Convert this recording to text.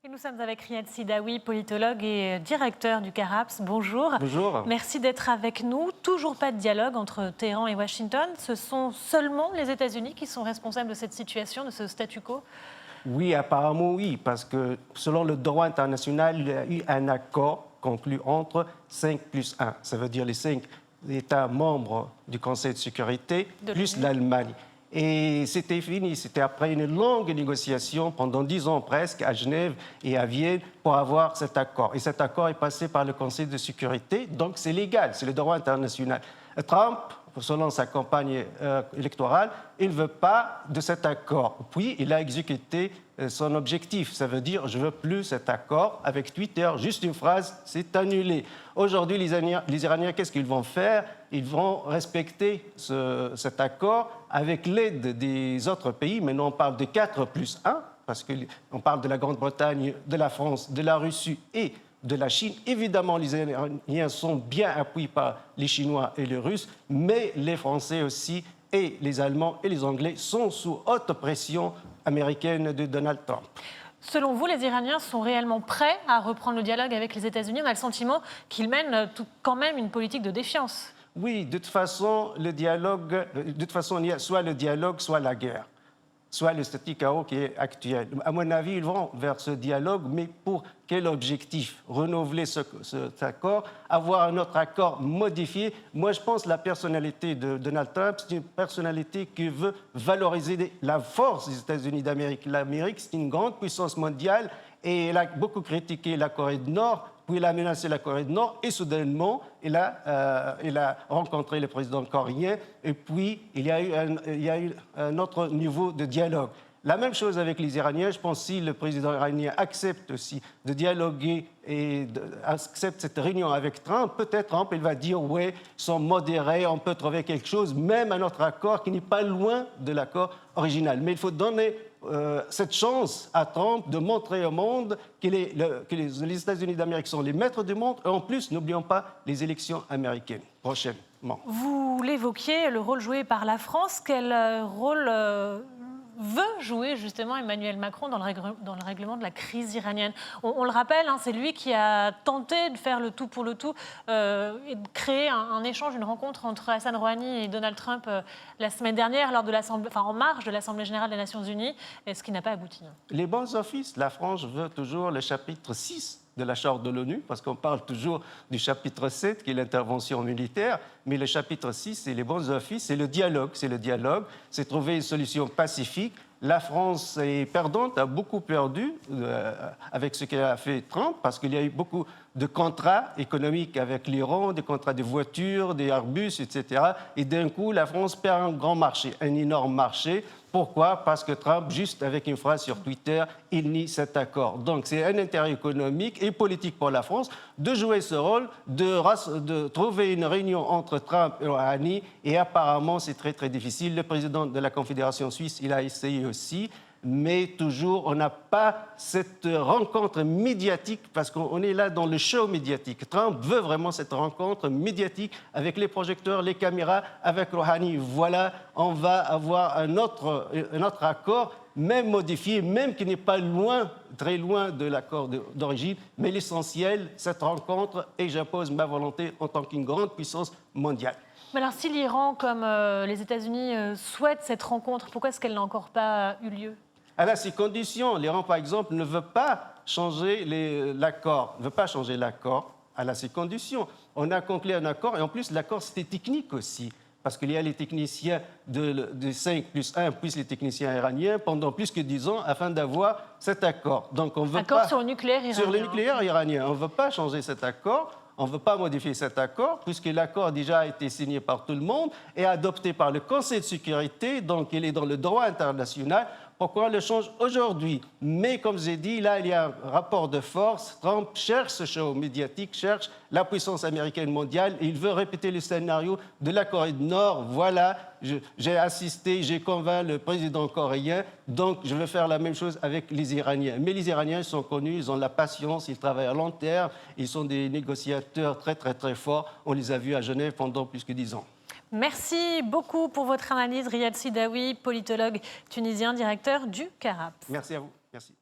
Et nous sommes avec Riyad Sidaoui, politologue et directeur du CARAPS. Bonjour. Bonjour. Merci d'être avec nous. Toujours pas de dialogue entre Téhéran et Washington. Ce sont seulement les États-Unis qui sont responsables de cette situation, de ce statu quo? Oui, apparemment oui, parce que selon le droit international, il y a eu un accord conclu entre 5+1. Ça veut dire les 5 États membres du Conseil de sécurité, plus l'Allemagne. Et c'était fini, c'était après une longue négociation pendant 10 ans presque à Genève et à Vienne pour avoir cet accord. Et cet accord est passé par le Conseil de sécurité, donc c'est légal, c'est le droit international. Trump, selon sa campagne électorale, il ne veut pas de cet accord. Puis il a exécuté son objectif. Ça veut dire, je ne veux plus cet accord. Avec Twitter, juste une phrase, c'est annulé. Aujourd'hui, les Iraniens, qu'est-ce qu'ils vont faire? Ils vont respecter cet accord avec l'aide des autres pays. Maintenant, on parle de 4+1, parce qu'on parle de la Grande-Bretagne, de la France, de la Russie et de la Chine. Évidemment, les Iraniens sont bien appuyés par les Chinois et les Russes, mais les Français aussi et les Allemands et les Anglais sont sous haute pression américaine de Donald Trump. Selon vous, les Iraniens sont réellement prêts à reprendre le dialogue avec les États-Unis? On a le sentiment qu'ils mènent quand même une politique de défiance. Oui, de toute façon, il y a soit le dialogue, soit la guerre, soit le statu quo qui est actuel. À mon avis, ils vont vers ce dialogue, mais pour quel objectif? Renouveler cet accord, avoir un autre accord modifié. Moi, je pense que la personnalité de Donald Trump, c'est une personnalité qui veut valoriser la force des États-Unis d'Amérique. L'Amérique, c'est une grande puissance mondiale et elle a beaucoup critiqué la Corée du Nord. Puis il a menacé la Corée du Nord et soudainement, il a rencontré le président coréen et puis il y a eu un autre niveau de dialogue. La même chose avec les Iraniens. Je pense que si le président iranien accepte aussi de dialoguer et accepte cette réunion avec Trump, peut-être Trump il va dire oui, ils sont modérés, on peut trouver quelque chose, même un autre accord qui n'est pas loin de l'accord original. Mais il faut donner cette chance à Trump de montrer au monde que les États-Unis d'Amérique sont les maîtres du monde. Et en plus, n'oublions pas les élections américaines prochainement. Vous l'évoquiez, le rôle joué par la France. Quel rôle veut jouer justement Emmanuel Macron dans le règlement de la crise iranienne? On le rappelle, hein, c'est lui qui a tenté de faire le tout pour le tout et de créer un échange, une rencontre entre Hassan Rouhani et Donald Trump la semaine dernière en marge de l'Assemblée générale des Nations Unies, ce qui n'a pas abouti. Les bons offices, la France veut toujours le chapitre 6 de la Charte de l'ONU, parce qu'on parle toujours du chapitre 7, qui est l'intervention militaire, mais le chapitre 6, c'est les bons offices, c'est le dialogue. C'est trouver une solution pacifique. La France est perdante, a beaucoup perdu avec ce qu'a fait Trump, parce qu'il y a eu beaucoup de contrats économiques avec l'Iran, des contrats de voitures, des Airbus, etc. Et d'un coup, la France perd un grand marché, un énorme marché. Pourquoi? Parce que Trump, juste avec une phrase sur Twitter, il nie cet accord. Donc c'est un intérêt économique et politique pour la France de jouer ce rôle, de trouver une réunion entre Trump et Rouhani. Et apparemment, c'est très, très difficile. Le président de la Confédération suisse, il a essayé aussi. Mais toujours, on n'a pas cette rencontre médiatique parce qu'on est là dans le show médiatique. Trump veut vraiment cette rencontre médiatique avec les projecteurs, les caméras, avec Rouhani. Voilà, on va avoir un autre accord, même modifié, même qui n'est pas loin, très loin de l'accord d'origine. Mais l'essentiel, cette rencontre, et j'impose ma volonté en tant qu'une grande puissance mondiale. Mais alors, si l'Iran, comme les États-Unis, souhaitent cette rencontre, pourquoi est-ce qu'elle n'a encore pas eu lieu? Elle a ses conditions. L'Iran, par exemple, ne veut pas changer l'accord. Elle a ses conditions. On a conclu un accord, et en plus, l'accord, c'était technique aussi. Parce qu'il y a les techniciens de 5+1, plus les techniciens iraniens, pendant plus que 10 ans, afin d'avoir cet accord. Donc, on veut accord sur le nucléaire iranien. Sur le nucléaire iranien. On ne veut pas changer cet accord. On ne veut pas modifier cet accord, puisque l'accord déjà a été signé par tout le monde et adopté par le Conseil de sécurité, donc il est dans le droit international. Pourquoi on le change aujourd'hui? Mais comme j'ai dit, là, il y a un rapport de force. Trump cherche ce show médiatique, cherche la puissance américaine mondiale. Et il veut répéter le scénario de la Corée du Nord. Voilà, j'ai assisté, j'ai convaincu le président coréen. Donc, je veux faire la même chose avec les Iraniens. Mais les Iraniens sont connus, ils ont la patience, ils travaillent à long terme. Ils sont des négociateurs très, très, très forts. On les a vus à Genève pendant plus que 10 ans. Merci beaucoup pour votre analyse, Riyad Sidaoui, politologue tunisien, directeur du CARAPS. Merci à vous. Merci.